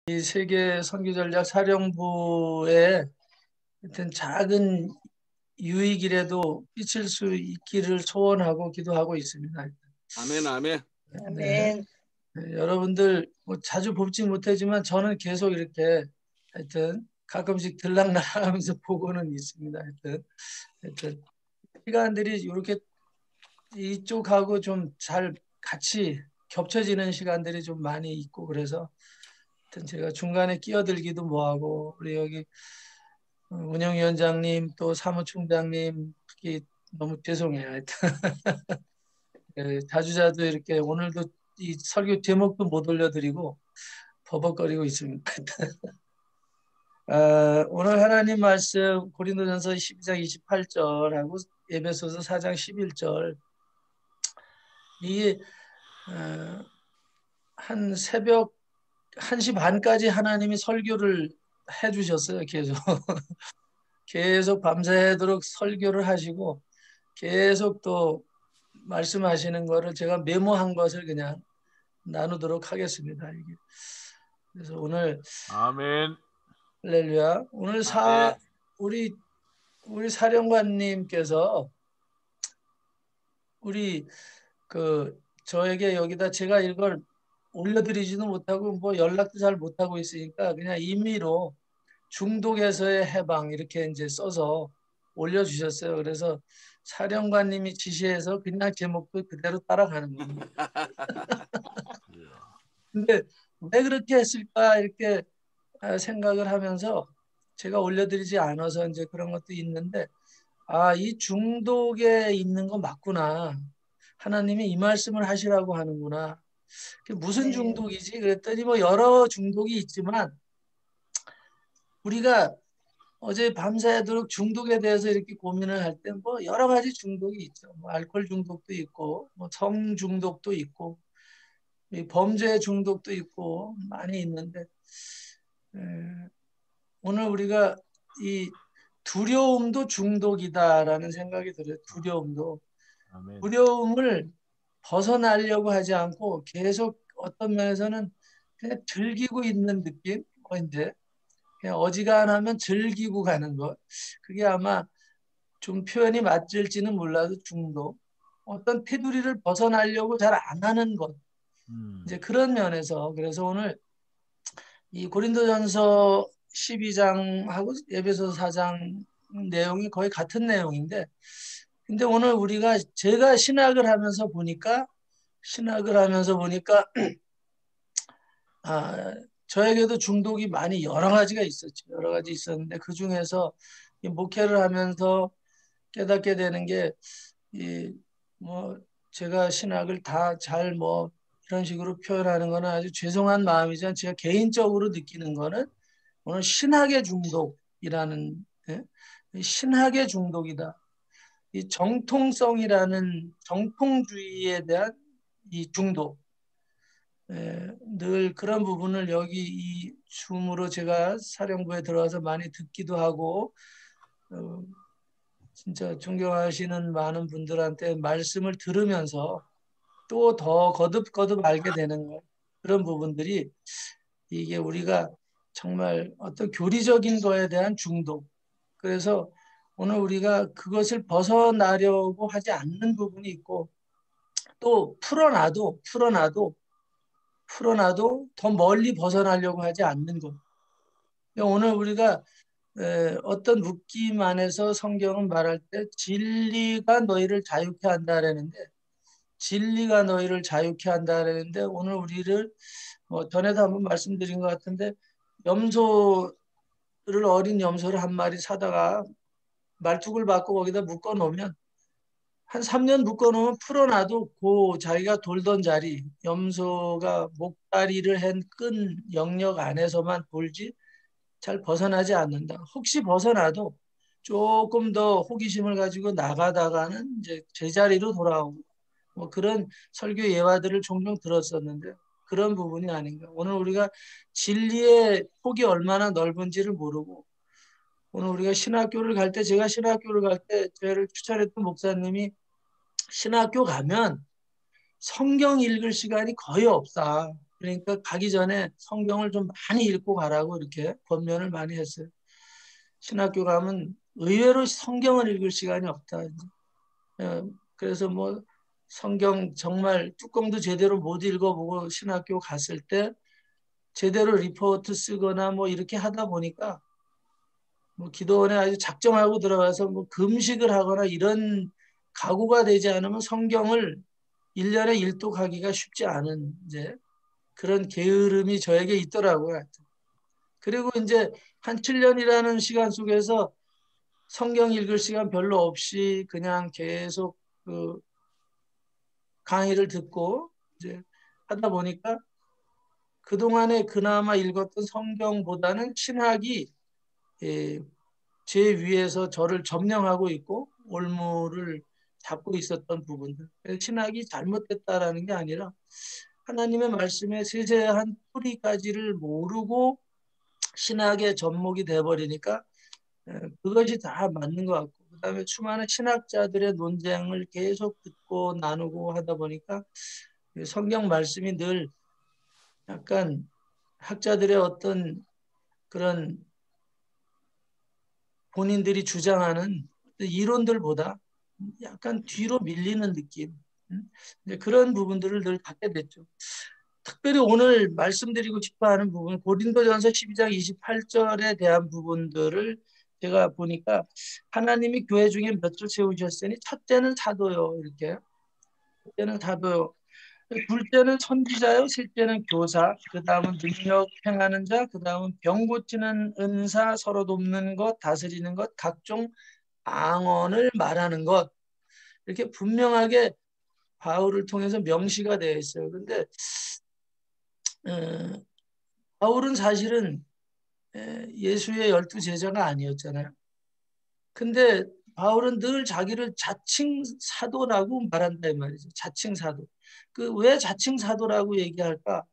이 세계 선교전략 사령부에 하여튼 작은 유익이라도 끼칠 수 있기를 소원하고 기도하고 있습니다. 아멘, 아멘. 네. 아멘. 네, 여러분들 뭐 자주 뵙지 못하지만 저는 계속 이렇게 하여튼 가끔씩 들락날락하면서 보고는 있습니다. 하여튼 시간들이 이렇게 이쪽하고 좀 잘 같이 겹쳐지는 시간들이 좀 많이 있고 그래서 하여튼 제가 중간에 끼어들기도 뭐하고 우리 여기 운영위원장님 또 사무총장님 특히 너무 죄송해요. 하여튼 자주자주 이렇게 오늘도 이 설교 제목도 못 올려드리고 버벅거리고 있습니다. 오늘 하나님 말씀 고린도전서 12장 28절하고 에베소서 4장 11절 이게 한 새벽 1시 반까지 하나님이 설교를 해주셨어요. 계속 밤새도록 설교를 하시고 계속 또 말씀하시는 거를 제가 메모한 것을 그냥 나누도록 하겠습니다. 이게. 그래서 오늘 아멘. 할렐루야. 오늘 아멘. 우리 사령관님께서 우리 저에게 여기다 제가 이걸 올려드리지도 못하고 뭐 연락도 잘 못하고 있으니까 그냥 임의로 중독에서의 해방 이렇게 이제 써서 올려주셨어요. 그래서 사령관님이 지시해서 그냥 제목도 그대로 따라가는 겁니다. 근데 왜 그렇게 했을까 이렇게 생각을 하면서 제가 올려드리지 않아서 이제 그런 것도 있는데 이 중독에 있는 거 맞구나. 하나님이 이 말씀을 하시라고 하는구나. 그게 무슨 중독이지? 그랬더니 뭐 여러 중독이 있지만 우리가 어제 밤새도록 중독에 대해서 이렇게 고민을 할 때 뭐 여러 가지 중독이 있죠. 뭐 알코올 중독도 있고 뭐 성 중독도 있고 범죄 중독도 있고 많이 있는데 오늘 우리가 이 두려움도 중독이다라는 생각이 들어요. 두려움도. 아멘. 두려움을 벗어나려고 하지 않고 계속 어떤 면에서는 그냥 즐기고 있는 느낌? 이제 그냥 어지간하면 즐기고 가는 것. 그게 아마 좀 표현이 맞을지는 몰라도 중독. 어떤 테두리를 벗어나려고 잘 안 하는 것. 이제 그런 면에서 그래서 오늘 이 고린도전서 12장하고 에베소서 4장 내용이 거의 같은 내용인데 근데 오늘 제가 신학을 하면서 보니까 저에게도 중독이 많이 여러 가지가 있었죠. 여러 가지 있었는데 그 중에서 이 목회를 하면서 깨닫게 되는 게 뭐 제가 신학을 다 잘 뭐 이런 식으로 표현하는 거는 아주 죄송한 마음이지만 제가 개인적으로 느끼는 거는 오늘 신학의 중독이라는 신학의 중독이다. 이 정통성이라는 정통주의에 대한 이 중독. 늘 그런 부분을 여기 이 줌으로 제가 사령부에 들어와서 많이 듣기도 하고 진짜 존경하시는 많은 분들한테 말씀을 들으면서 또 더 거듭거듭 알게 되는 것 그런 부분들이 이게 우리가 정말 어떤 교리적인 거에 대한 중독 그래서 오늘 우리가 그것을 벗어나려고 하지 않는 부분이 있고 또 풀어놔도 더 멀리 벗어나려고 하지 않는 것. 오늘 우리가 어떤 묶임 안에서 성경은 말할 때 진리가 너희를 자유케 한다라는데 진리가 너희를 자유케 한다라는데 오늘 우리를 전에도 한번 말씀드린 것 같은데 어린 염소를 한 마리 사다가 말뚝을 받고 거기다 묶어 놓으면 한 3년 묶어놓으면 풀어놔도 자기가 돌던 자리 염소가 목다리를 한 끈 영역 안에서만 돌지 잘 벗어나지 않는다. 혹시 벗어나도 조금 더 호기심을 가지고 나가다가는 이제 제자리로 돌아오고 뭐 그런 설교 예화들을 종종 들었었는데 그런 부분이 아닌가. 오늘 우리가 진리의 폭이 얼마나 넓은지를 모르고 오늘 우리가 제가 신학교를 갈 때 저를 추천했던 목사님이 신학교 가면 성경 읽을 시간이 거의 없다. 그러니까 가기 전에 성경을 좀 많이 읽고 가라고 이렇게 권면을 많이 했어요. 신학교 가면 의외로 성경을 읽을 시간이 없다. 그래서 뭐 성경 정말 뚜껑도 제대로 못 읽어보고 신학교 갔을 때 제대로 리포트 쓰거나 뭐 이렇게 하다 보니까 뭐 기도원에 아주 작정하고 들어가서 뭐 금식을 하거나 이런 각오가 되지 않으면 성경을 1년에 일독하기가 쉽지 않은 이제 그런 게으름이 저에게 있더라고요. 그리고 이제 한 7년이라는 시간 속에서 성경 읽을 시간 별로 없이 그냥 계속 그 강의를 듣고 이제 하다 보니까 그동안에 그나마 읽었던 성경보다는 신학이 예, 제 위에서 저를 점령하고 있고 올무를 잡고 있었던 부분들. 신학이 잘못됐다라는 게 아니라 하나님의 말씀의 세세한 뿌리까지를 모르고 신학의 접목이 돼버리니까 그것이 다 맞는 것 같고 그다음에 수많은 신학자들의 논쟁을 계속 듣고 나누고 하다 보니까 성경 말씀이 늘 약간 학자들의 어떤 그런 본인들이 주장하는 이론들보다 약간 뒤로 밀리는 느낌. 그런 부분들을 늘 갖게 됐죠. 특별히 오늘 말씀드리고 싶어 하는 부분, 고린도전서 12장 28절에 대한 부분들을 제가 보니까 하나님이 교회 중에 몇을 세우셨으니 첫째는 사도요. 이렇게. 첫째는 사도요. 둘째는 선지자요, 셋째는 교사, 그 다음은 능력 행하는 자, 그 다음은 병 고치는 은사, 서로 돕는 것, 다스리는 것, 각종 방언을 말하는 것 이렇게 분명하게 바울을 통해서 명시가 되어 있어요. 그런데 바울은 사실은 예수의 12제자가 아니었잖아요. 근데 바울은 늘 자기를 자칭 사도라고 말한다 이 말이죠. 자칭 사도. 그 왜 자칭 사도라고 얘기할까?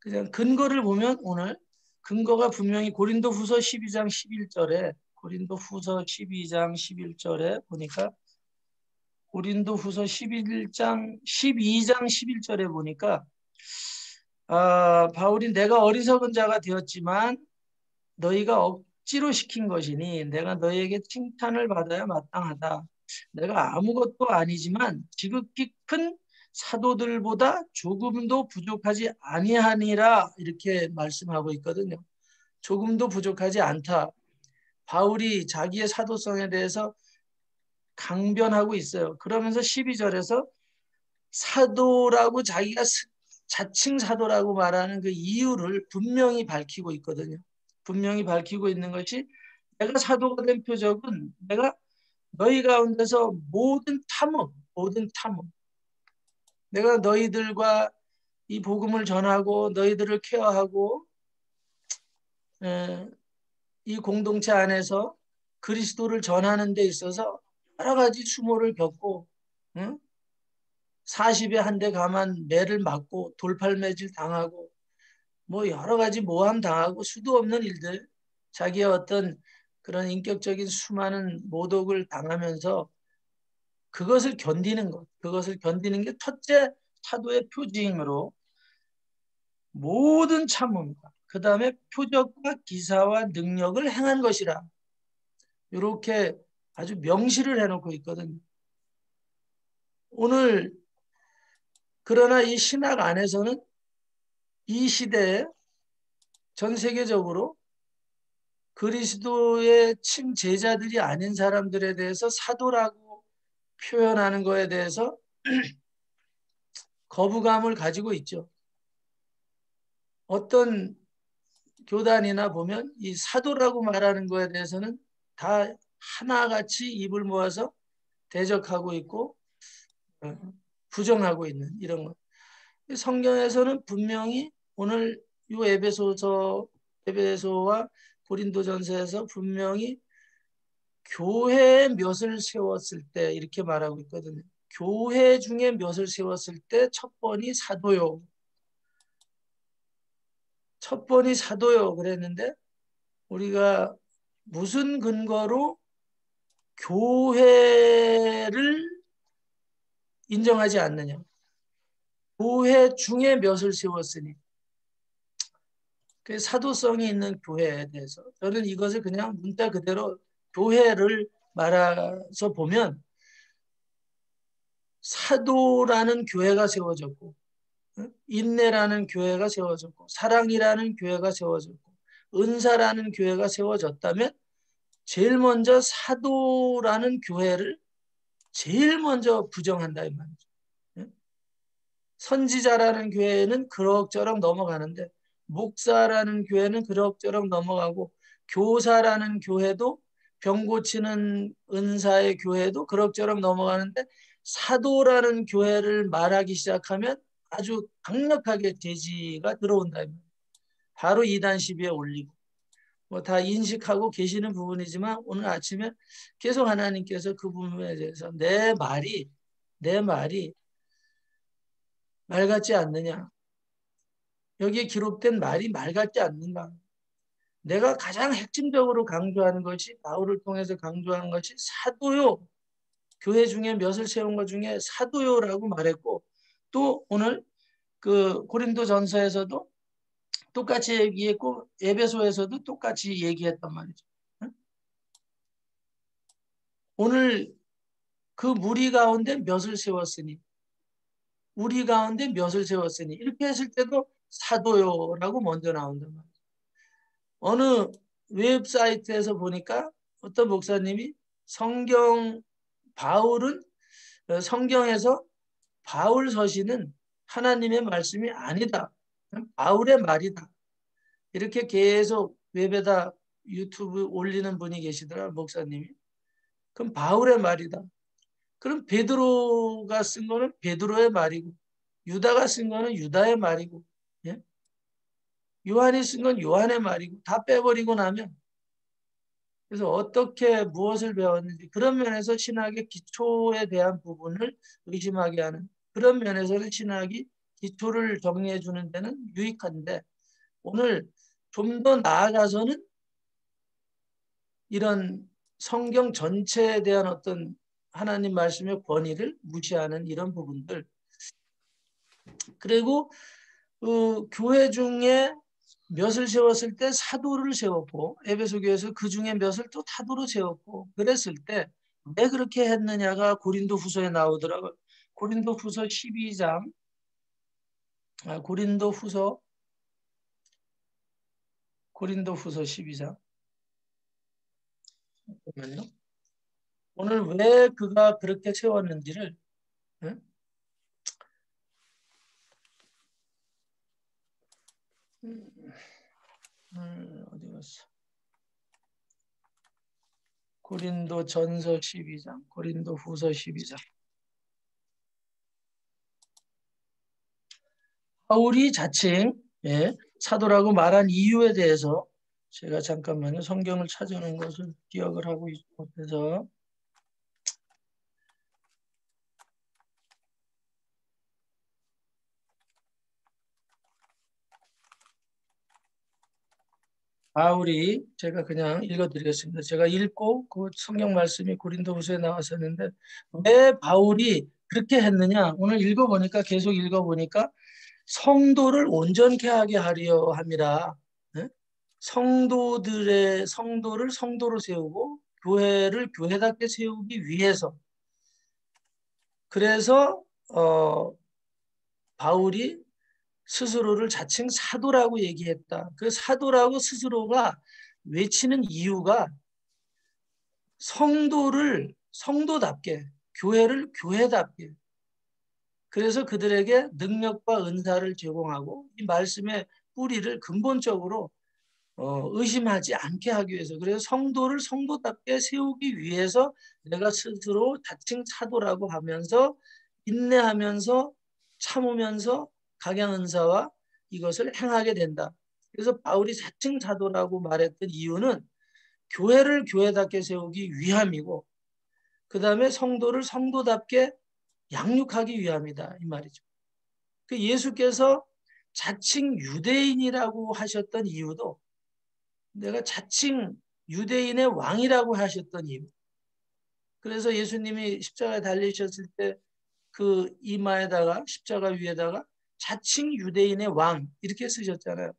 그냥 근거를 보면 오늘 근거가 분명히 고린도후서 12장 11절에 고린도후서 12장 11절에 보니까 고린도후서 12장 11절에 보니까 바울이 내가 어리석은 자가 되었지만 너희가 억지로 시킨 것이니 내가 너희에게 칭찬을 받아야 마땅하다. 내가 아무것도 아니지만 지극히 큰 사도들보다 조금도 부족하지 아니하니라 이렇게 말씀하고 있거든요. 조금도 부족하지 않다. 바울이 자기의 사도성에 대해서 강변하고 있어요. 그러면서 12절에서 사도라고 자기가 자칭 사도라고 말하는 그 이유를 분명히 밝히고 있거든요. 분명히 밝히고 있는 것이 내가 사도가 된 표적은 내가 너희 가운데서 모든 탐험, 내가 너희들과 이 복음을 전하고 너희들을 케어하고 이 공동체 안에서 그리스도를 전하는 데 있어서 여러 가지 수모를 겪고 40에 한 대 가만 매를 맞고 돌팔매질 당하고 뭐 여러 가지 모함 당하고 수도 없는 일들 자기의 어떤 그런 인격적인 수많은 모독을 당하면서 그것을 견디는 게 첫째 사도의 표징으로 모든 참음과 그 다음에 표적과 기사와 능력을 행한 것이라 이렇게 아주 명시를 해놓고 있거든요. 오늘 그러나 이 신학 안에서는 이 시대에 전 세계적으로 그리스도의 친제자들이 아닌 사람들에 대해서 사도라고 표현하는 것에 대해서 거부감을 가지고 있죠. 어떤 교단이나 보면 이 사도라고 말하는 것에 대해서는 다 하나같이 입을 모아서 대적하고 있고 부정하고 있는 이런 것. 성경에서는 분명히 오늘 이 에베소와 고린도전서에서 분명히 교회의 몇을 세웠을 때 이렇게 말하고 있거든요. 교회 중에 몇을 세웠을 때 첫 번이 사도요. 첫 번이 사도요 그랬는데 우리가 무슨 근거로 교회를 인정하지 않느냐. 교회 중에 몇을 세웠으니. 그 사도성이 있는 교회에 대해서 저는 이것을 그냥 문자 그대로 교회를 말해서 보면 사도라는 교회가 세워졌고 인내라는 교회가 세워졌고 사랑이라는 교회가 세워졌고 은사라는 교회가 세워졌다면 제일 먼저 사도라는 교회를 제일 먼저 부정한다 이 말이죠. 선지자라는 교회는 그럭저럭 넘어가는데 목사라는 교회는 그럭저럭 넘어가고 교사라는 교회도 병 고치는 은사의 교회도 그럭저럭 넘어가는데 사도라는 교회를 말하기 시작하면 아주 강력하게 제지가 들어온다. 바로 이단 시비에 올리고 뭐 다 인식하고 계시는 부분이지만 오늘 아침에 계속 하나님께서 그 부분에 대해서 내 말이 말 같지 않느냐. 여기에 기록된 말이 말 같지 않는가. 내가 가장 핵심적으로 강조하는 것이 바울을 통해서 강조하는 것이 사도요. 교회 중에 몇을 세운 것 중에 사도요라고 말했고 또 오늘 그 고린도전서에서도 똑같이 얘기했고 에베소에서도 똑같이 얘기했단 말이죠. 오늘 그 무리 가운데 몇을 세웠으니 우리 가운데 몇을 세웠으니 이렇게 했을 때도 사도요라고 먼저 나온단 말이죠. 어느 웹사이트에서 보니까 어떤 목사님이 바울은 성경에서 바울 서신은 하나님의 말씀이 아니다. 바울의 말이다. 이렇게 계속 웹에다 유튜브 올리는 분이 계시더라 목사님이. 그럼 바울의 말이다. 그럼 베드로가 쓴 거는 베드로의 말이고 유다가 쓴 거는 유다의 말이고 예? 요한이 쓴 건 요한의 말이고 다 빼버리고 나면 그래서 어떻게 무엇을 배웠는지 그런 면에서 신학의 기초에 대한 부분을 의심하게 하는 그런 면에서는 신학이 기초를 정리해 주는 데는 유익한데 오늘 좀 더 나아가서는 이런 성경 전체에 대한 어떤 하나님 말씀의 권위를 무시하는 이런 부분들 그리고 교회 중에 몇을 세웠을 때 사도를 세웠고 에베소 교회에서 그 중에 몇을 또 사도로 세웠고 그랬을 때 왜 그렇게 했느냐가 고린도후서에 나오더라고요. 고린도후서 12장 고린도후서 12장 잠깐만요. 오늘 왜 그가 그렇게 세웠는지를 응? 어디 갔어? 고린도전서 12장 고린도후서 12장 바울이 자칭 사도라고 말한 이유에 대해서 제가 잠깐만요. 성경을 찾아놓은 것을 기억을 하고 있지 못해서 바울이 제가 그냥 읽어드리겠습니다. 제가 읽고 그 성경 말씀이 고린도후서에 나왔었는데 왜 바울이 그렇게 했느냐 오늘 읽어보니까 계속 읽어보니까 성도를 온전케 하게 하려 함이라 성도를 성도로 세우고 교회를 교회답게 세우기 위해서 그래서 바울이 스스로를 자칭 사도라고 얘기했다. 그 사도라고 스스로가 외치는 이유가 성도를 성도답게 교회를 교회답게 그래서 그들에게 능력과 은사를 제공하고 이 말씀의 뿌리를 근본적으로 의심하지 않게 하기 위해서 그래서 성도를 성도답게 세우기 위해서 내가 스스로 자칭 사도라고 하면서 인내하면서 참으면서 각양은사와 이것을 행하게 된다. 그래서 바울이 자칭 사도라고 말했던 이유는 교회를 교회답게 세우기 위함이고 그 다음에 성도를 성도답게 양육하기 위함이다. 이 말이죠. 그 예수께서 자칭 유대인이라고 하셨던 이유도 내가 자칭 유대인의 왕이라고 하셨던 이유. 그래서 예수님이 십자가에 달리셨을 때 그 이마에다가 십자가 위에다가 자칭 유대인의 왕 이렇게 쓰셨잖아요.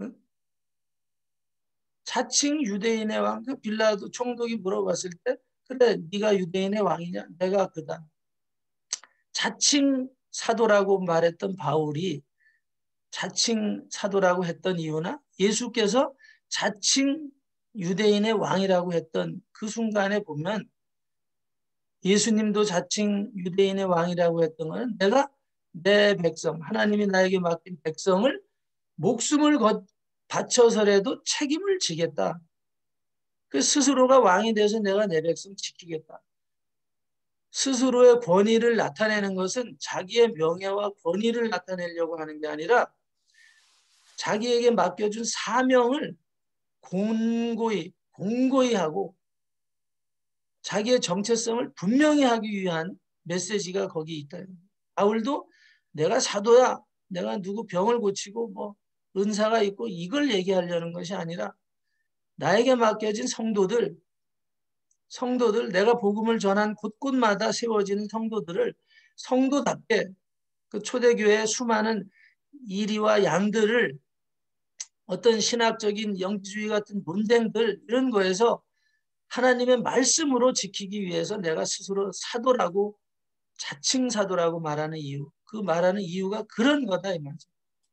응? 자칭 유대인의 왕. 그 빌라도 총독이 물어봤을 때 그래 네가 유대인의 왕이냐? 내가 그다. 자칭 사도라고 말했던 바울이 자칭 사도라고 했던 이유나 예수께서 자칭 유대인의 왕이라고 했던 그 순간에 보면 예수님도 자칭 유대인의 왕이라고 했던 것은 내가 내 백성, 하나님이 나에게 맡긴 백성을 목숨을 바쳐서라도 책임을 지겠다. 그 스스로가 왕이 돼서 내가 내 백성 지키겠다. 스스로의 권위를 나타내는 것은 자기의 명예와 권위를 나타내려고 하는 게 아니라 자기에게 맡겨준 사명을 공고히 하고 자기의 정체성을 분명히 하기 위한 메시지가 거기 있다. 바울도 내가 사도야, 내가 누구 병을 고치고 뭐 은사가 있고 이걸 얘기하려는 것이 아니라 나에게 맡겨진 성도들 내가 복음을 전한 곳곳마다 세워지는 성도들을 성도답게 그 초대교회의 수많은 이리와 양들을 어떤 신학적인 영지주의 같은 논쟁들 이런 거에서 하나님의 말씀으로 지키기 위해서 내가 스스로 사도라고 자칭 사도라고 말하는 이유, 그 말하는 이유가 그런 거다 이 말이죠.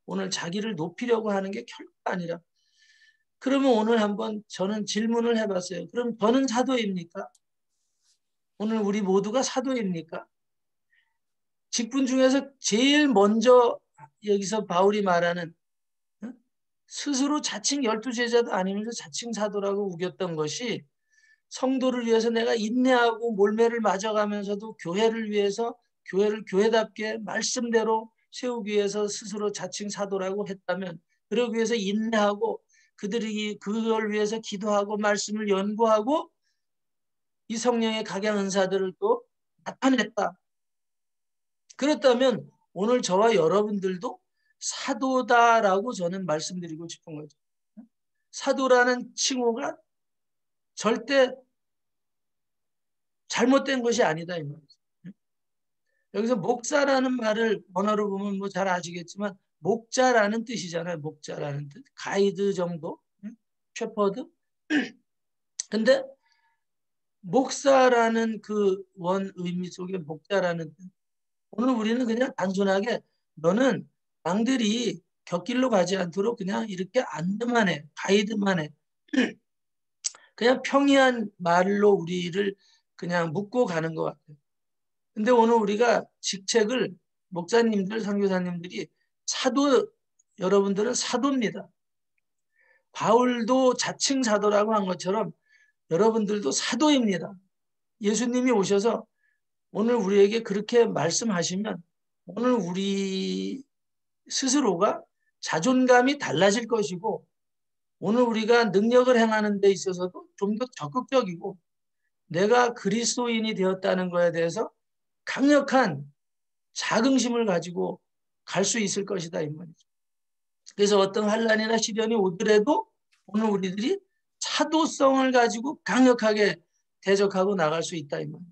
오늘 자기를 높이려고 하는 게 결코 아니라. 그러면 오늘 한번 저는 질문을 해봤어요. 그럼 저는 사도입니까? 오늘 우리 모두가 사도입니까? 직분 중에서 제일 먼저 여기서 바울이 말하는 스스로 자칭 12제자도 아니면서 자칭 사도라고 우겼던 것이 성도를 위해서 내가 인내하고 몰매를 맞아가면서도 교회를 위해서 교회를 교회답게 말씀대로 세우기 위해서 스스로 자칭 사도라고 했다면 그러기 위해서 인내하고 그들이 그걸 위해서 기도하고 말씀을 연구하고 이 성령의 각양 은사들을 또 나타냈다. 그렇다면 오늘 저와 여러분들도 사도다라고 저는 말씀드리고 싶은 거죠. 사도라는 칭호가 절대 잘못된 것이 아니다 이 말이죠. 여기서 목사라는 말을 언어로 보면 뭐 잘 아시겠지만 목자라는 뜻이잖아요. 목자라는 뜻. 가이드 정도. 셰퍼드. 근데 목사라는 그 원 의미 속에 목자라는 뜻. 오늘 우리는 그냥 단순하게 너는 양들이 곁길로 가지 않도록 그냥 이렇게 안내만 해. 가이드만 해. 그냥 평이한 말로 우리를 그냥 묶고 가는 것 같아요. 근데 오늘 우리가 직책을 목사님들, 선교사님들이 사도, 여러분들은 사도입니다. 바울도 자칭 사도라고 한 것처럼 여러분들도 사도입니다. 예수님이 오셔서 오늘 우리에게 그렇게 말씀하시면 오늘 우리 스스로가 자존감이 달라질 것이고 오늘 우리가 능력을 행하는 데 있어서도 좀 더 적극적이고 내가 그리스도인이 되었다는 것에 대해서 강력한 자긍심을 가지고 갈 수 있을 것이다 이 말이죠. 그래서 어떤 환난이나 시련이 오더라도 오늘 우리들이 사도성을 가지고 강력하게 대적하고 나갈 수 있다 이 말이죠.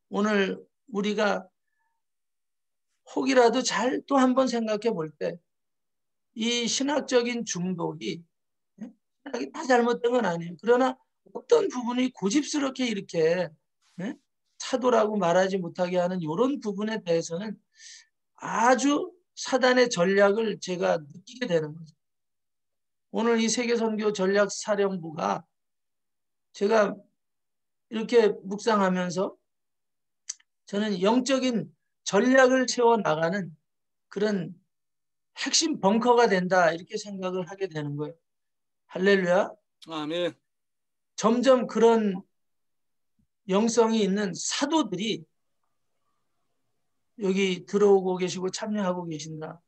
오늘 우리가 혹이라도 잘 또 한번 생각해 볼 때 이 신학적인 중독이 신학이 다 잘못된 건 아니에요. 그러나 어떤 부분이 고집스럽게 이렇게 사도라고 말하지 못하게 하는 이런 부분에 대해서는 아주 사단의 전략을 제가 느끼게 되는 거죠. 오늘 이 세계선교 전략사령부가 제가 이렇게 묵상하면서 저는 영적인 전략을 세워나가는 그런 핵심 벙커가 된다 이렇게 생각을 하게 되는 거예요. 할렐루야. 아멘. 점점 그런 영성이 있는 사도들이 여기 들어오고 계시고 참여하고 계신다.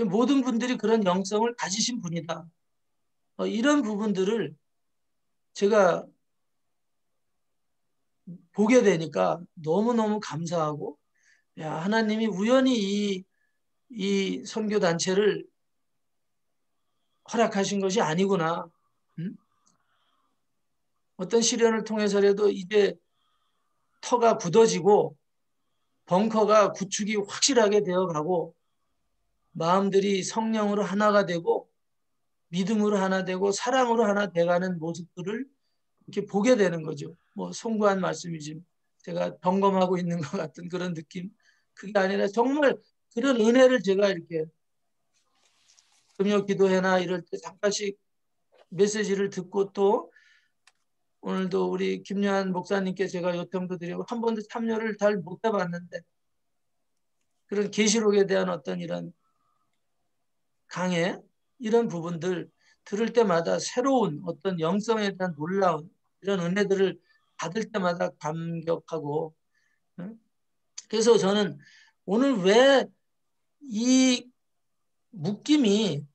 모든 분들이 그런 영성을 가지신 분이다. 이런 부분들을 제가 보게 되니까 너무너무 감사하고 야, 하나님이 우연히 이 선교단체를 허락하신 것이 아니구나. 응? 어떤 시련을 통해서라도 이제 터가 굳어지고 벙커가 구축이 확실하게 되어가고 마음들이 성령으로 하나가 되고 믿음으로 하나 되고 사랑으로 하나 돼가는 모습들을 이렇게 보게 되는 거죠. 뭐 송구한 말씀이지 제가 점검하고 있는 것 같은 그런 느낌. 그게 아니라 정말 그런 은혜를 제가 이렇게 금요 기도회나 이럴 때 잠깐씩 메시지를 듣고 또 오늘도 우리 김요한 목사님께 제가 요청도 드리고 한 번도 참여를 잘 못 해봤는데 그런 계시록에 대한 어떤 이런 강해 이런 부분들 들을 때마다 새로운 어떤 영성에 대한 놀라운 이런 은혜들을 받을 때마다 감격하고 그래서 저는 오늘 왜 이 묶임이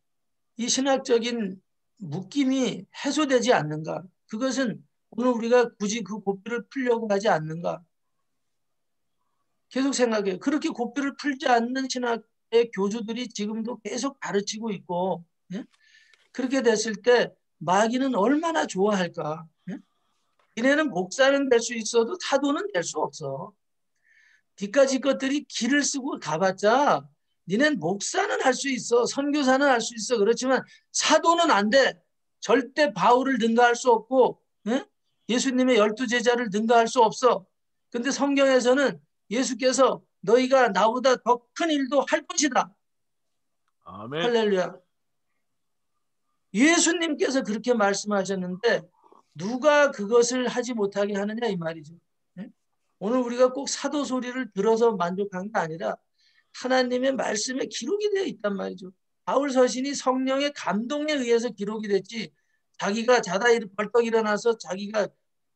이 신학적인 묶임이 해소되지 않는가? 그것은 오늘 우리가 굳이 그 고삐를 풀려고 하지 않는가? 계속 생각해요. 그렇게 고삐를 풀지 않는 신학의 교주들이 지금도 계속 가르치고 있고 예? 그렇게 됐을 때 마귀는 얼마나 좋아할까? 예? 이네는 목사는 될 수 있어도 사도는 될 수 없어. 뒤까지 것들이 길을 쓰고 가봤자 니넨 목사는 할 수 있어. 선교사는 할 수 있어. 그렇지만 사도는 안 돼. 절대 바울을 능가할 수 없고 예? 예수님의 12제자를 능가할 수 없어. 근데 성경에서는 예수께서 너희가 나보다 더 큰 일도 할 것이다. 아멘. 할렐루야. 예수님께서 그렇게 말씀하셨는데 누가 그것을 하지 못하게 하느냐 이 말이죠. 예? 오늘 우리가 꼭 사도 소리를 들어서 만족한 게 아니라 하나님의 말씀에 기록이 되어 있단 말이죠. 바울 서신이 성령의 감동에 의해서 기록이 됐지 자기가 자다 벌떡 일어나서 자기가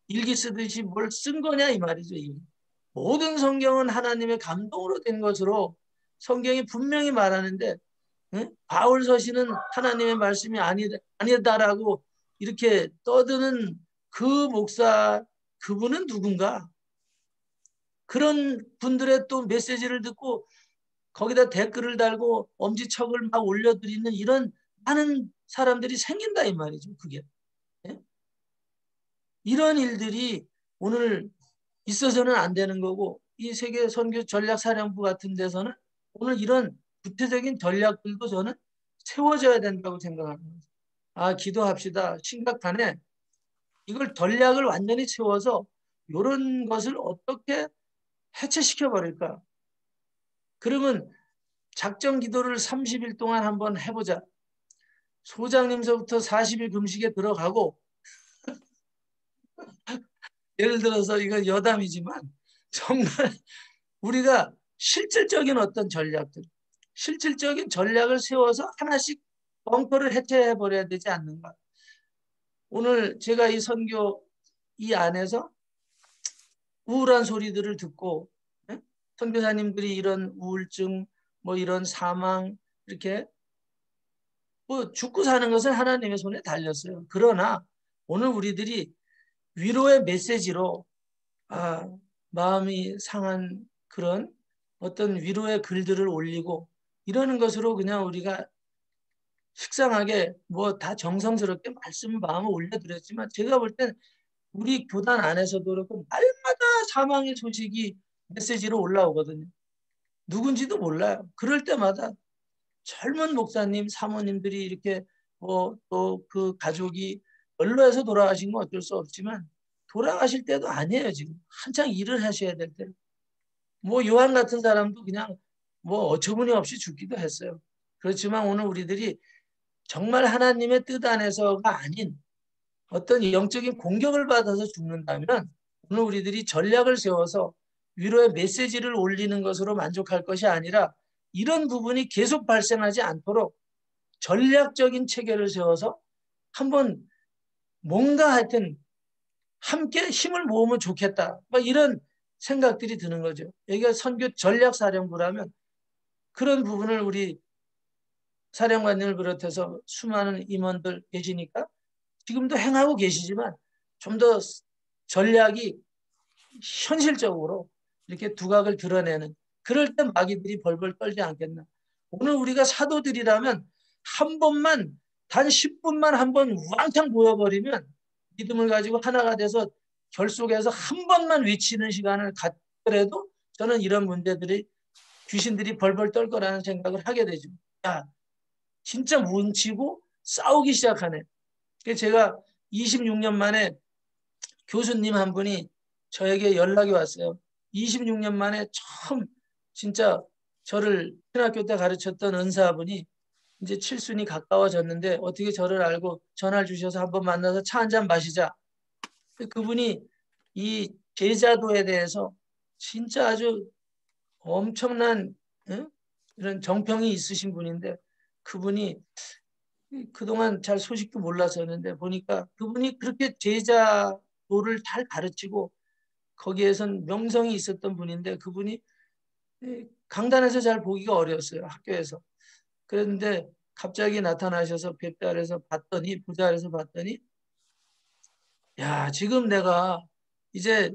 일기 쓰듯이 뭘 쓴 거냐 이 말이죠. 모든 성경은 하나님의 감동으로 된 것으로 성경이 분명히 말하는데 바울 서신은 하나님의 말씀이 아니다라고 이렇게 떠드는 그 목사 그분은 누군가? 그런 분들의 또 메시지를 듣고 거기다 댓글을 달고 엄지척을 막 올려드리는 이런 많은 사람들이 생긴다 이 말이죠. 그게 예? 이런 일들이 오늘 있어서는 안 되는 거고 이 세계 선교 전략사령부 같은 데서는 오늘 이런 구체적인 전략들도 저는 세워져야 된다고 생각합니다. 아 기도합시다. 심각하네. 이걸 전략을 완전히 세워서 이런 것을 어떻게 해체시켜 버릴까? 그러면 작정 기도를 30일 동안 한번 해보자. 소장님서부터 40일 금식에 들어가고 예를 들어서 이건 여담이지만 정말 우리가 실질적인 어떤 전략들, 실질적인 전략을 세워서 하나씩 벙커를 해체해 버려야 되지 않는가. 오늘 제가 이 선교 이 안에서 우울한 소리들을 듣고 예? 선교사님들이 이런 우울증, 뭐 이런 사망 이렇게 뭐 죽고 사는 것은 하나님의 손에 달렸어요. 그러나 오늘 우리들이 위로의 메시지로 마음이 상한 그런 어떤 위로의 글들을 올리고 이러는 것으로 그냥 우리가 식상하게 뭐 다 정성스럽게 말씀 마음을 올려드렸지만 제가 볼 땐 우리 교단 안에서도 그렇고 날마다 사망의 소식이 메시지로 올라오거든요. 누군지도 몰라요. 그럴 때마다 젊은 목사님, 사모님들이 이렇게 뭐 또 그 가족이 연로해서 돌아가신 건 어쩔 수 없지만 돌아가실 때도 아니에요. 지금 한창 일을 하셔야 될 때. 뭐 요한 같은 사람도 그냥 뭐 어처구니 없이 죽기도 했어요. 그렇지만 오늘 우리들이 정말 하나님의 뜻 안에서가 아닌 어떤 영적인 공격을 받아서 죽는다면 오늘 우리들이 전략을 세워서 위로의 메시지를 올리는 것으로 만족할 것이 아니라 이런 부분이 계속 발생하지 않도록 전략적인 체계를 세워서 한번 뭔가 하여튼 함께 힘을 모으면 좋겠다. 막 이런 생각들이 드는 거죠. 여기가 선교 전략사령부라면 그런 부분을 우리 사령관님을 비롯해서 수많은 임원들 계시니까 지금도 행하고 계시지만 좀 더 전략이 현실적으로 이렇게 두각을 드러내는 그럴 때 마귀들이 벌벌 떨지 않겠나. 오늘 우리가 사도들이라면 한 번만 단 10분만 한번 왕창 보여버리면 믿음을 가지고 하나가 돼서 결속해서 한 번만 외치는 시간을 갖더라도 저는 이런 문제들이 귀신들이 벌벌 떨 거라는 생각을 하게 되죠. 야, 진짜 뭉치고 싸우기 시작하네. 그래서 제가 26년 만에 교수님 한 분이 저에게 연락이 왔어요. 26년 만에 처음 진짜 저를 신학교 때 가르쳤던 은사분이 이제 칠순이 가까워졌는데 어떻게 저를 알고 전화를 주셔서 한번 만나서 차 한잔 마시자. 그분이 이 제자도에 대해서 진짜 아주 엄청난 이런 정평이 있으신 분인데 그분이 그동안 잘 소식도 몰랐었는데 보니까 그분이 그렇게 제자도를 잘 가르치고 거기에선 명성이 있었던 분인데 그분이 강단에서 잘 보기가 어려웠어요. 학교에서. 그런데 갑자기 나타나셔서 뵙다 그래서 봤더니 부자리에서 봤더니 야 지금 내가 이제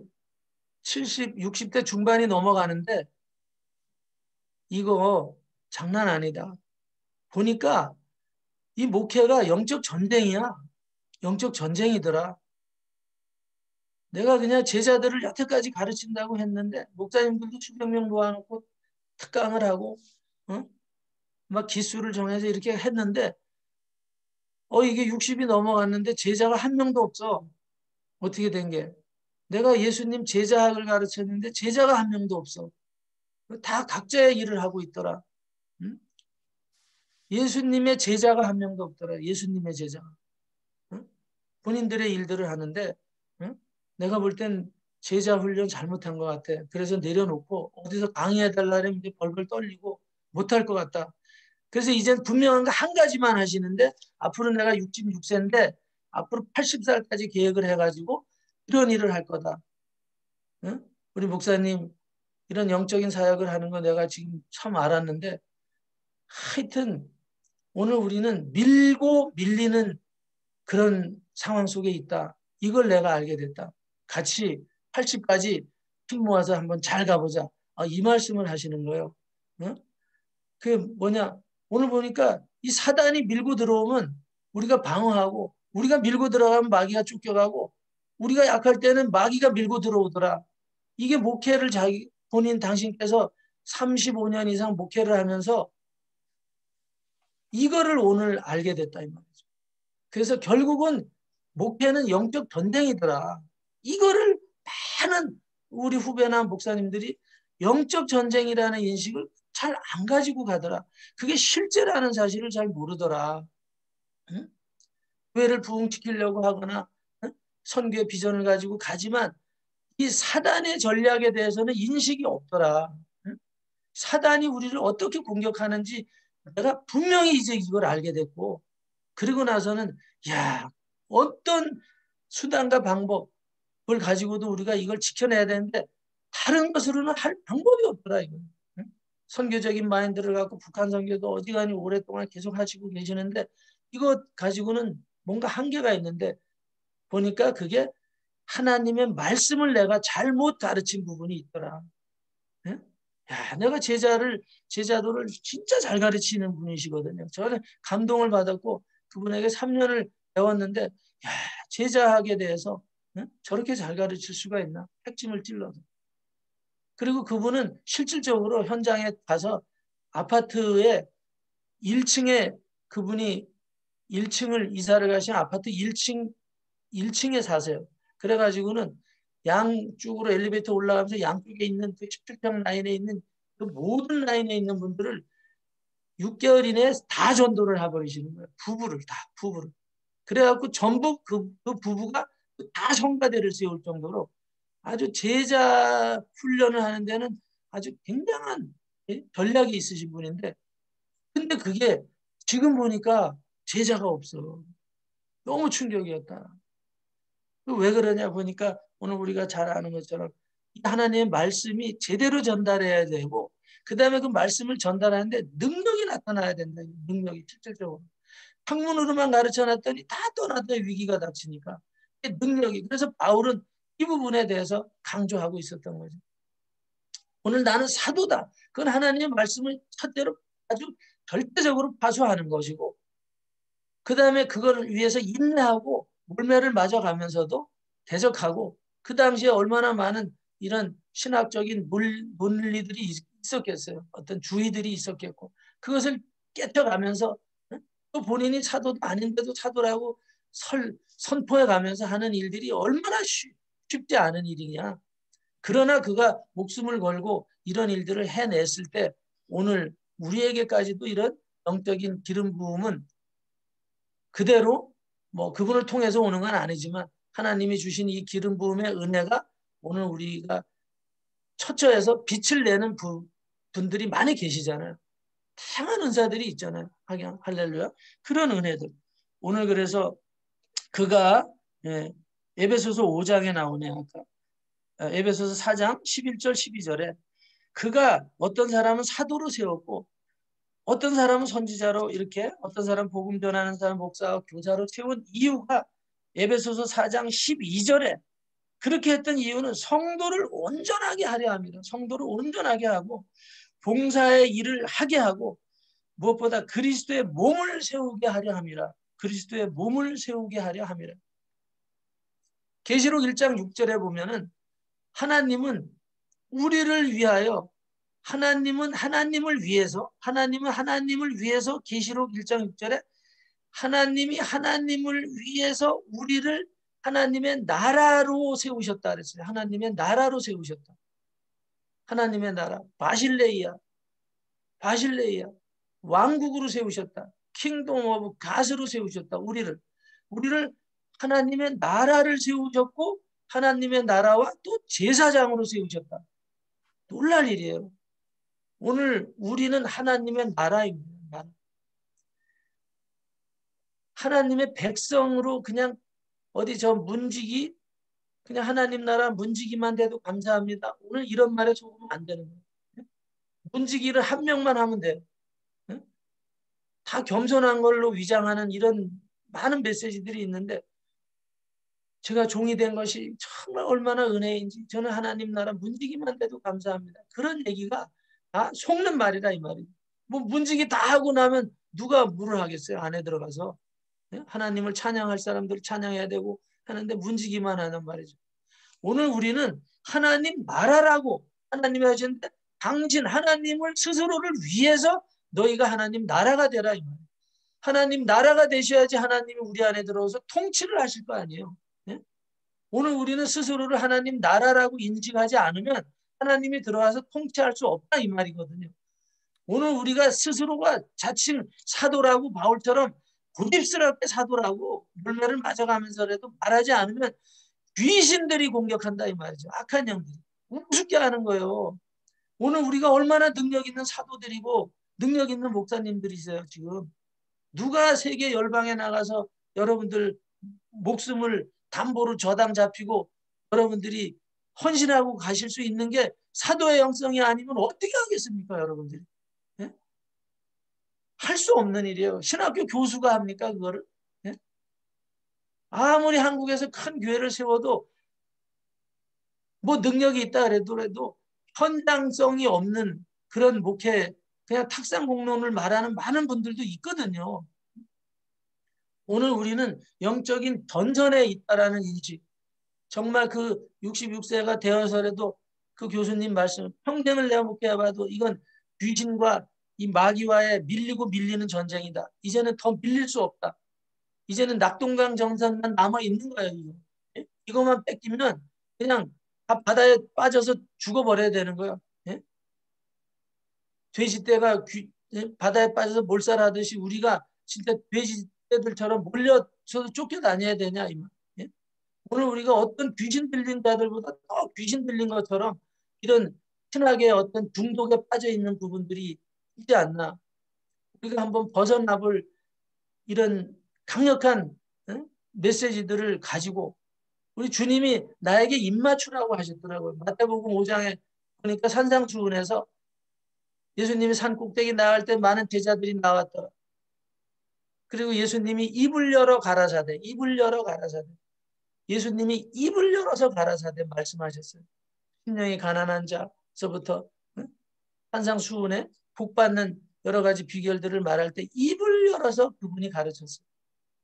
70, 60대 중반이 넘어가는데 이거 장난 아니다. 보니까 이 목회가 영적 전쟁이야. 영적 전쟁이더라. 내가 그냥 제자들을 여태까지 가르친다고 했는데 목사님들도 수백 명 모아놓고 특강을 하고 어? 막 기수를 정해서 이렇게 했는데 이게 60이 넘어갔는데 제자가 한 명도 없어. 어떻게 된 게? 내가 예수님 제자학을 가르쳤는데 제자가 한 명도 없어. 다 각자의 일을 하고 있더라. 응? 예수님의 제자가 한 명도 없더라. 예수님의 제자가. 응? 본인들의 일들을 하는데 응? 내가 볼 땐 제자 훈련 잘못한 것 같아. 그래서 내려놓고 어디서 강의해달라면 이제 벌벌 떨리고 못할 것 같다. 그래서 이제 분명한 거 한 가지만 하시는데 앞으로 내가 66세인데 앞으로 80살까지 계획을 해가지고 이런 일을 할 거다. 응? 우리 목사님 이런 영적인 사역을 하는 거 내가 지금 처음 알았는데 하여튼 오늘 우리는 밀고 밀리는 그런 상황 속에 있다. 이걸 내가 알게 됐다. 같이 80까지 힘 모아서 한번 잘 가보자. 이 말씀을 하시는 거예요. 응? 그게 뭐냐? 오늘 보니까 이 사단이 밀고 들어오면 우리가 방어하고 우리가 밀고 들어가면 마귀가 쫓겨가고 우리가 약할 때는 마귀가 밀고 들어오더라. 이게 목회를 자기 본인 당신께서 35년 이상 목회를 하면서 이거를 오늘 알게 됐다 이 말이죠. 그래서 결국은 목회는 영적 전쟁이더라. 이거를 많은 우리 후배나 목사님들이 영적 전쟁이라는 인식을 잘 안 가지고 가더라. 그게 실제라는 사실을 잘 모르더라. 응? 교회를 부흥시키려고 하거나 선교의 비전을 가지고 가지만 이 사단의 전략에 대해서는 인식이 없더라. 응? 사단이 우리를 어떻게 공격하는지 내가 분명히 이제 이걸 알게 됐고 그리고 나서는 야 어떤 수단과 방법을 가지고도 우리가 이걸 지켜내야 되는데 다른 것으로는 할 방법이 없더라 이거. 응? 선교적인 마인드를 갖고 북한 선교도 어지간히 오랫동안 계속 하시고 계시는데 이것 가지고는 뭔가 한계가 있는데 보니까 그게 하나님의 말씀을 내가 잘못 가르친 부분이 있더라. 응? 야, 내가 제자도를 진짜 잘 가르치는 분이시거든요. 저는 감동을 받았고 그분에게 3년을 배웠는데, 야, 제자학에 대해서 응? 저렇게 잘 가르칠 수가 있나? 핵심을 찔러서. 그리고 그분은 실질적으로 현장에 가서 아파트에 1층에 그분이 1층을 이사를 가신 아파트 1층에 사세요. 그래가지고는 양쪽으로 엘리베이터 올라가면서 양쪽에 있는 그 17평 라인에 있는 그 모든 라인에 있는 분들을 6개월 이내에 다 전도를 해버리시는 거예요. 부부를. 그래갖고 전부 그 부부가 다 성가대를 세울 정도로 아주 제자 훈련을 하는 데는 아주 굉장한 전략이 있으신 분인데 근데 그게 지금 보니까 제자가 없어. 너무 충격이었다. 왜 그러냐 보니까 오늘 우리가 잘 아는 것처럼 하나님의 말씀이 제대로 전달해야 되고 그 다음에 그 말씀을 전달하는데 능력이 나타나야 된다. 능력이 실질적으로. 학문으로만 가르쳐 놨더니 다 떠났다 위기가 닥치니까 능력이 그래서 바울은 이 부분에 대해서 강조하고 있었던 거죠. 오늘 나는 사도다. 그건 하나님의 말씀을 첫째로 아주 절대적으로 파수하는 것이고 그 다음에 그걸 위해서 인내하고 물매를 맞아가면서도 대적하고 그 당시에 얼마나 많은 이런 신학적인 논리들이 있었겠어요. 어떤 주의들이 있었겠고 그것을 깨쳐가면서 또 본인이 사도도 아닌데도 사도라고 선포해가면서 하는 일들이 얼마나 쉽지 않은 일이냐. 그러나 그가 목숨을 걸고 이런 일들을 해냈을 때 오늘 우리에게까지도 이런 영적인 기름 부음은 그대로 뭐 그분을 통해서 오는 건 아니지만 하나님이 주신 이 기름 부음의 은혜가 오늘 우리가 처처해서 빛을 내는 분들이 많이 계시잖아요. 다양한 은사들이 있잖아요. 할렐루야. 그런 은혜들. 오늘 그래서 그가 에베소서 5장에 나오네. 아까 에베소서 4장 11절 12절에 그가 어떤 사람은 사도로 세웠고 어떤 사람은 선지자로 이렇게 어떤 사람 복음 전하는 사람 목사와 교사로 세운 이유가 에베소서 4장 12절에 그렇게 했던 이유는 성도를 온전하게 하려 합니다. 성도를 온전하게 하고 봉사의 일을 하게 하고 무엇보다 그리스도의 몸을 세우게 하려 함이라. 그리스도의 몸을 세우게 하려 함이라. 계시록 1장 6절에 보면은 하나님은 우리를 위하여 하나님은 하나님을 위해서 계시록 1장 6절에 하나님이 하나님을 위해서 우리를 하나님의 나라로 세우셨다 그랬어요. 하나님의 나라로 세우셨다. 하나님의 나라 바실레이아 왕국으로 세우셨다. 킹덤 오브 갓으로 세우셨다. 우리를 하나님의 나라를 세우셨고 하나님의 나라와 또 제사장으로 세우셨다. 놀랄 일이에요. 오늘 우리는 하나님의 나라입니다. 하나님의 백성으로 그냥 어디 저 문지기 그냥 하나님 나라 문지기만 돼도 감사합니다. 오늘 이런 말에 속으면 안 되는 거예요. 문지기를 한 명만 하면 돼요. 다 겸손한 걸로 위장하는 이런 많은 메시지들이 있는데 제가 종이 된 것이 정말 얼마나 은혜인지 저는 하나님 나라 문지기만 돼도 감사합니다. 그런 얘기가 다 속는 말이다 이 말이에요. 뭐 문지기 다 하고 나면 누가 물을 하겠어요. 안에 들어가서. 하나님을 찬양할 사람들 찬양해야 되고 하는데 문지기만 하는 말이죠. 오늘 우리는 하나님 나라라고 하나님이 하셨는데 당신 하나님을 스스로를 위해서 너희가 하나님 나라가 되라 이 말이에요. 하나님 나라가 되셔야지 하나님이 우리 안에 들어와서 통치를 하실 거 아니에요. 네? 오늘 우리는 스스로를 하나님 나라라고 인식하지 않으면 하나님이 들어와서 통치할 수 없다 이 말이거든요. 오늘 우리가 스스로가 자칭 사도라고 바울처럼 고집스럽게 사도라고 물매를 맞아가면서라도 말하지 않으면 귀신들이 공격한다 이 말이죠. 악한 영들이 우습게 하는 거예요. 오늘 우리가 얼마나 능력 있는 사도들이고 능력 있는 목사님들이세요. 지금 누가 세계 열방에 나가서 여러분들 목숨을 담보로 저당 잡히고 여러분들이 헌신하고 가실 수 있는 게 사도의 영성이 아니면 어떻게 하겠습니까 여러분들이. 네? 할 수 없는 일이에요. 신학교 교수가 합니까 그거를. 네? 아무리 한국에서 큰 교회를 세워도 뭐 능력이 있다 그래도 현장성이 없는 그런 목회 그냥 탁상 공론을 말하는 많은 분들도 있거든요. 오늘 우리는 영적인 던전에 있다라는 인식. 정말 그 66세가 되어서라도 그 교수님 말씀 평생을 내가 목회해봐도 이건 귀신과 이 마귀와의 밀리고 밀리는 전쟁이다. 이제는 더 밀릴 수 없다. 이제는 낙동강 정선만 남아있는 거예요. 이거. 이것만 뺏기면 그냥 다 바다에 빠져서 죽어버려야 되는 거예요. 예? 돼지떼가 바다에 빠져서 몰살하듯이 우리가 진짜 돼지떼들처럼 몰려서 쫓겨다녀야 되냐 이 말. 예? 오늘 우리가 어떤 귀신 들린 자들보다 더 귀신 들린 것처럼 이런 신학의 어떤 중독에 빠져 있는 부분들이 있지 않나. 우리가 한번 벗어나볼 이런 강력한 메시지들을 가지고 우리 주님이 나에게 입맞추라고 하셨더라고요. 마태복음 5장에 보니까 산상수훈에서 예수님이 산 꼭대기 나갈 때 많은 제자들이 나왔더라. 그리고 예수님이 입을 열어 가라사대. 예수님이 입을 열어서 가라사대 말씀하셨어요. 심령이 가난한 자서부터 산상수훈에 복받는 여러 가지 비결들을 말할 때 입을 열어서 그분이 가르쳤어요.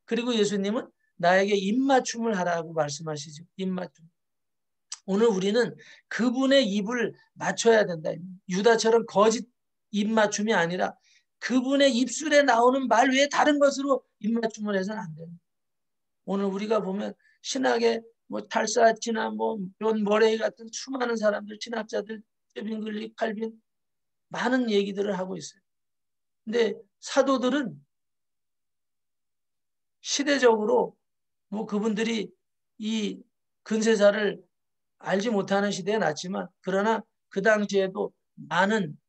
그리고 예수님은 나에게 입맞춤을 하라고 말씀하시죠. 입맞춤. 오늘 우리는 그분의 입을 맞춰야 된다. 유다처럼 거짓 입맞춤이 아니라 그분의 입술에 나오는 말 외에 다른 것으로 입맞춤을 해서는 안 됩니다. 오늘 우리가 보면 신학의 뭐 탈사치나 뭐존 머레이 같은 수많은 사람들, 신학자들, 빈글리, 칼빈 많은 얘기들을 하고 있어요. 근데 사도들은 시대적으로 뭐 그분들이 이 근세사를 알지 못하는 시대에 났지만 그러나 그 당시에도 많은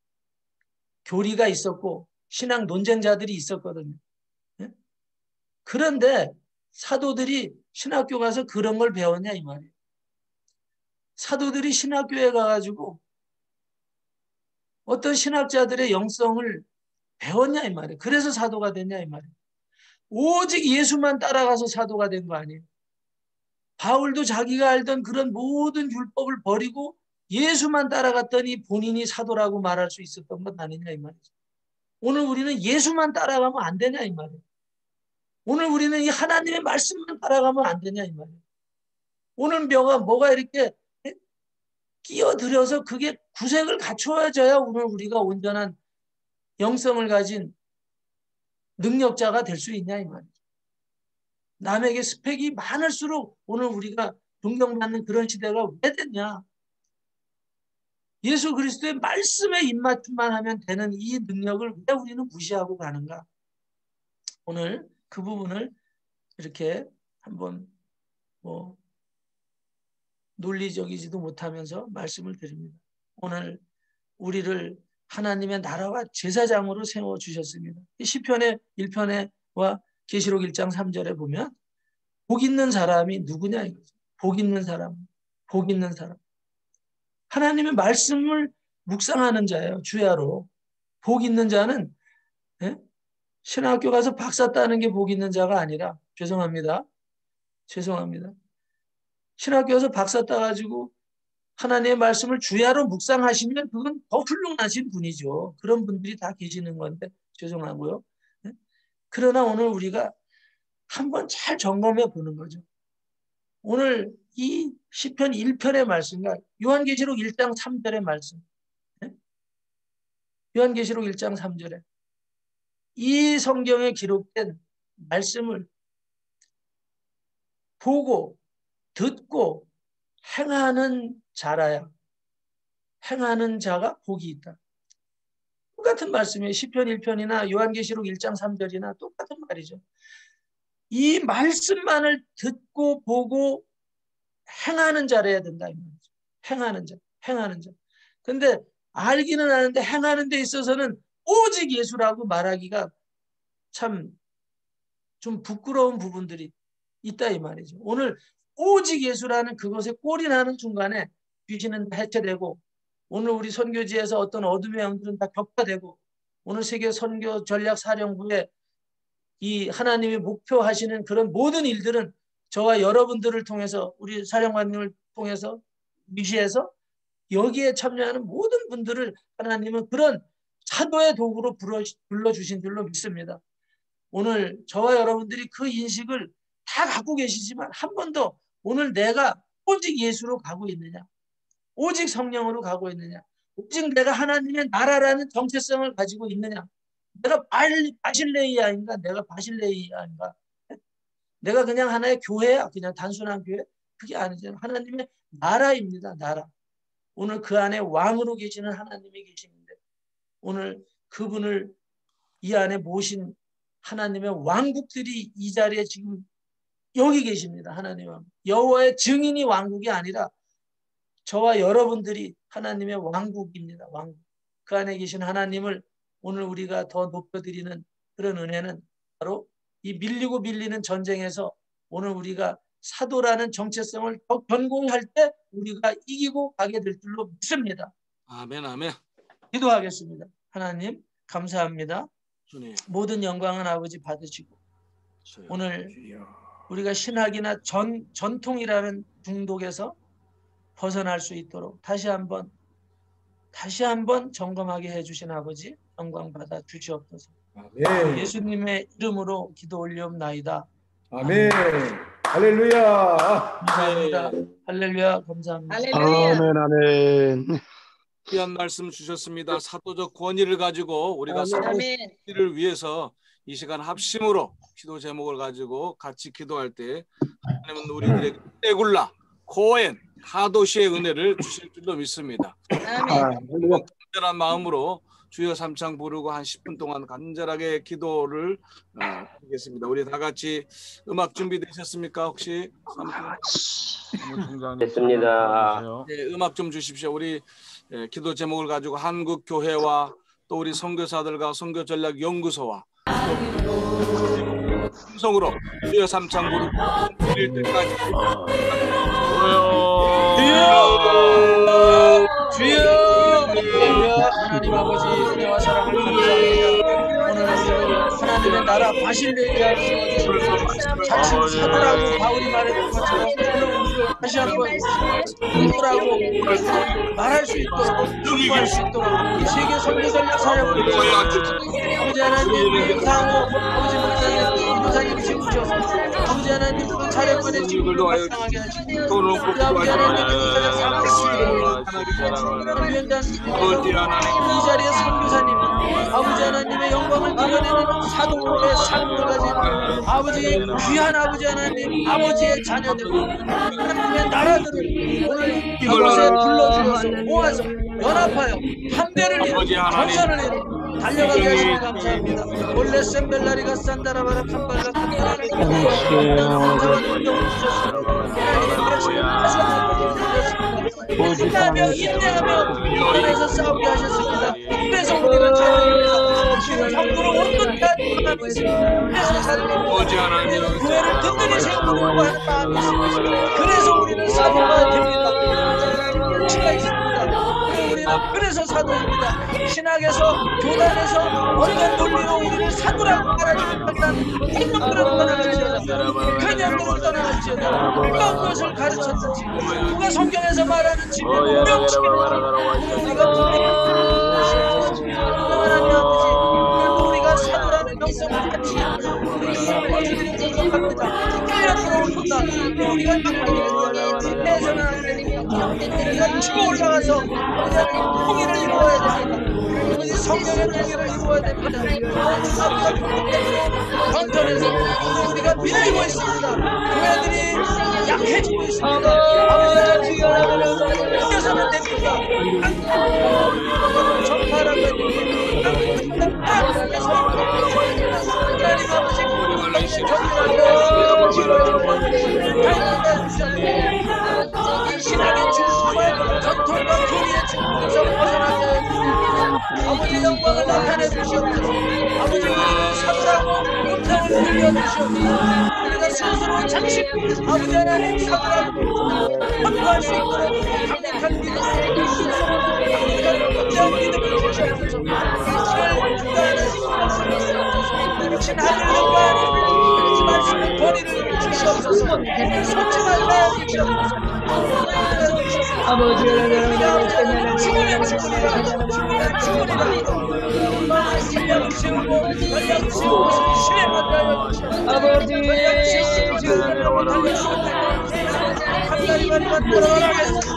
교리가 있었고 신앙 논쟁자들이 있었거든요. 예? 그런데 사도들이 신학교 가서 그런 걸 배웠냐 이 말이에요. 사도들이 신학교에 가가지고 어떤 신학자들의 영성을 배웠냐 이 말이에요. 그래서 사도가 됐냐 이 말이에요. 오직 예수만 따라가서 사도가 된 거 아니에요. 바울도 자기가 알던 그런 모든 율법을 버리고 예수만 따라갔더니 본인이 사도라고 말할 수 있었던 것 아니냐 이 말이죠. 오늘 우리는 예수만 따라가면 안 되냐 이 말이에요. 오늘 우리는 이 하나님의 말씀만 따라가면 안 되냐 이 말이에요. 오늘 뭐가 이렇게 끼어들여서 그게 구색을 갖춰져야 오늘 우리가 온전한 영성을 가진 능력자가 될 수 있냐 이 말이죠. 남에게 스펙이 많을수록 오늘 우리가 존경받는 그런 시대가 왜 됐냐. 예수 그리스도의 말씀에 입맞춤만 하면 되는 이 능력을 왜 우리는 무시하고 가는가. 오늘 그 부분을 이렇게 한번 논리적이지도 못하면서 말씀을 드립니다. 오늘 우리를 하나님의 나라와 제사장으로 세워주셨습니다. 시편의 1편에와 계시록 1장 3절에 보면 복 있는 사람이 누구냐 이거죠. 복 있는 사람, 복 있는 사람. 하나님의 말씀을 묵상하는 자예요. 주야로. 복 있는 자는 신학교 가서 박사 따는 게 복 있는 자가 아니라 죄송합니다. 신학교 가서 박사 따가지고 하나님의 말씀을 주야로 묵상하시면 그건 더 훌륭하신 분이죠. 그런 분들이 다 계시는 건데 죄송하고요. 그러나 오늘 우리가 한번 잘 점검해 보는 거죠. 오늘 이 시편 1편의 말씀과 요한계시록 1장 3절의 말씀, 요한계시록 1장 3절에 이 성경에 기록된 말씀을 보고 듣고 행하는 자라야 행하는 자가 복이 있다. 똑같은 말씀이에요. 시편 1편이나 요한계시록 1장 3절이나 똑같은 말이죠. 이 말씀만을 듣고 보고 행하는 자라야 된다. 이 말이죠. 행하는 자. 근데 알기는 아는데 행하는 데 있어서는 오직 예수라고 말하기가 참 좀 부끄러운 부분들이 있다 이 말이죠. 오늘 오직 예수라는 그것에 꼴이 나는 순간에 귀신은 해체되고 오늘 우리 선교지에서 어떤 어둠의 영들은 다 격파되고 오늘 세계 선교 전략 사령부에 이 하나님이 목표하시는 그런 모든 일들은 저와 여러분들을 통해서 우리 사령관님을 통해서 미시해서 여기에 참여하는 모든 분들을 하나님은 그런 사도의 도구로 불러주신 줄로 믿습니다. 오늘 저와 여러분들이 그 인식을 다 갖고 계시지만 한 번 더 오늘 내가 오직 예수로 가고 있느냐, 오직 성령으로 가고 있느냐, 오직 내가 하나님의 나라라는 정체성을 가지고 있느냐, 내가 바실레이아인가, 내가 바실레이아인가, 내가 그냥 하나의 교회야, 그냥 단순한 교회, 그게 아니잖아요. 하나님의 나라입니다. 나라. 오늘 그 안에 왕으로 계시는 하나님이 계시는데 오늘 그분을 이 안에 모신 하나님의 왕국들이 이 자리에 지금 여기 계십니다. 하나님의 왕국. 여호와의 증인이 왕국이 아니라 저와 여러분들이 하나님의 왕국입니다. 왕국. 그 안에 계신 하나님을 오늘 우리가 더 높여드리는 그런 은혜는 바로 이 밀리고 밀리는 전쟁에서 오늘 우리가 사도라는 정체성을 더 견고할 때 우리가 이기고 가게 될 줄로 믿습니다. 아멘, 아멘. 기도하겠습니다. 하나님 감사합니다. 주님. 모든 영광은 아버지 받으시고 주여. 오늘 주여. 우리가 신학이나 전통이라는 중독에서 벗어날 수 있도록 다시 한번 점검하게 해주신 아버지 영광 받아 주시옵소서. 아멘. 예수님의 이름으로 기도 올리옵나이다. 아멘. 할렐루야. 감사합니다. 할렐루야. 감사합니다. 할렐루야. 아멘, 아멘. 귀한 말씀 주셨습니다. 사도적 권위를 가지고 우리가 아멘. 사도를 위해서 이 시간 합심으로 기도 제목을 가지고 같이 기도할 때 하나님은 우리들에게 떼굴라, 코엔, 가도시의 은혜를 주실 줄로 믿습니다. 아멘. 간절한 마음으로 주여 삼창 부르고 한 10분 동안 간절하게 기도를 하겠습니다. 우리 다 같이 음악 준비되셨습니까? 혹시? 됐습니다. 네, 음악 좀 주십시오. 우리 기도 제목을 가지고 한국 교회와 또 우리 선교사들과 선교 전략 연구소와 음성으로 주여 삼창 부르고 드릴 때까지 주여 하나님 아버지 은혜와 사랑을 감사합니다. 오늘 하나님의 나라 바실레에 하시고 자칭 사도라고 바울이 말했던 것처럼 다시 한번 사도라고 말할 수 있도록 공부할 수 있도록 이 세계 선교전략 사역을 아버지 하나님 강호 아버지 목사님 목사님이 지으셔서 아버지 하나님 그 자력만의 지구를 발상하게 하시고 우리 아버지 하나님 목사님 사랑하시고 위원장 이 자리에 선교사님 아버지 하나님의 영광을 드러내는 사도의 삶을 가진 아버지 귀한 아버지 하나님 아버지의 자녀들 하나님의 나라들을 오늘 이곳에 불러주셔서 모아서 연합하여 함대를 이루고 전선을 이루고 달려가게 하시니 감사합니다. 원래 셈벨라리가 산다라바라 캄발라 캄발라 인내하며 인내하며 싸우게 하셨습니다. 그래서 우리는 자유입니다. 정부를 온전히 하고 있습니다. 그래서 자유입니다. 교회를 든든히 세우려고 하는 마음이 있습니다. 그래서 우리는 사도가 됩니다. 치가 있습니다. 우리는 그래서 사도입니다. 신학에서 교단에서 원전 돌리고 우리를 사도라고 말하는 것보다 행동들은 떠나갈지어다. 그냥들은 떠나갈지어다. 어떤 것을 가르쳤든지 누가 성경에서 말하는지 명칭입니다. 우리가 하나님 아버지 오늘도 우리가 사도라는 명성을 같이 우리가 부족합니다. 끌려 들어옵니다. 우리가 해서는 안 됩니다. 우리가 치고 올라가서 통일을 이루어야 됩니다. 우리 성경의 통일을 이루어야 됩니다. 경전에서 우리가 밀리고 있습니다. 교회들이 약해지고 있습니다. 아버지가 이겨서는 됩니다. 전파라고 해드립니다. 하나님 아버지 신앙의 중심과 전통과 교리의 중심에서 벗어나게 해주시옵소서. 아버지 영광을 나타내 주시옵소서. 아버지 우리를 사도라고 음성을 들려주시옵소서. 우리가 스스로 잠시 아버지 하나님 사도라고 확보할 수 있도록 강력한 믿음을 강력한 확대한 믿음을 주시옵소서. 신을 인도하는 신 하늘 영광 이 말씀의 권위를 주시옵소서. 속지 말라 주시옵소서. 아버지 죽으면 죽으리라 전략을 세우고 전략을 세우고 실행하게 하여 주시옵소서. 아버지 한가리만 돌아가겠습니다.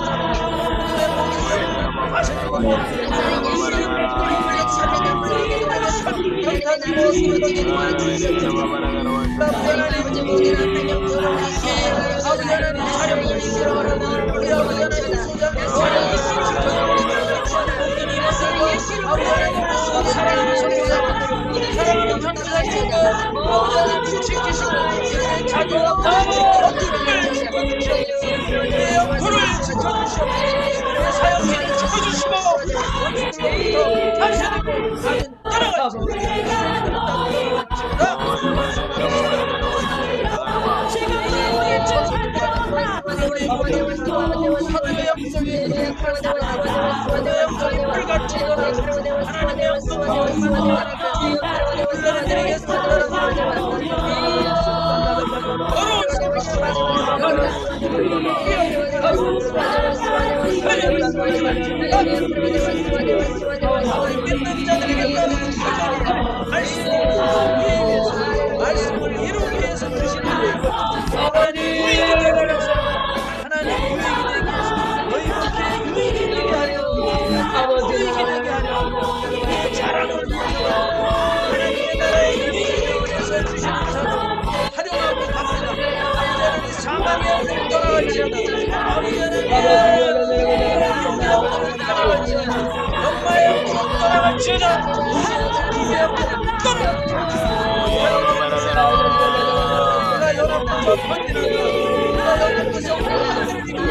믿는 자들에게 말씀을 이루기 위해서 주시는 떠나갈지어다. 아버지 하나님 떠나갈지어다. 엄마의 영혼 떠나갈지어다. 하나님의 영혼 내가 연합해서 번지는 내가 연합해서 번지는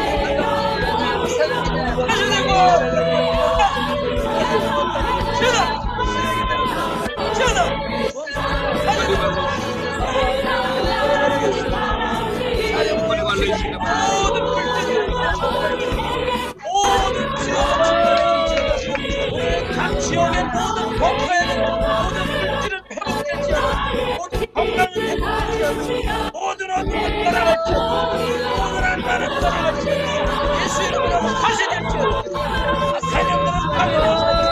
각 지역의 모든 범죄는 모든 물질을 회복될지어다. 모든 건강을 회복될지어다. 모든 어둠은 떠나갈지어다. 모든 안나는 떠나갈지어다. 예수 이름으로 하시될지어다. 사냥들은 파괴될지어다.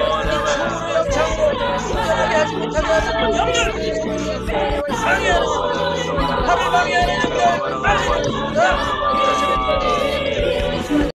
모든 죽음으로 영창으로 순전하게 하지 못하게 하는 영들 방해하는 나를 방해하는 영들 빨리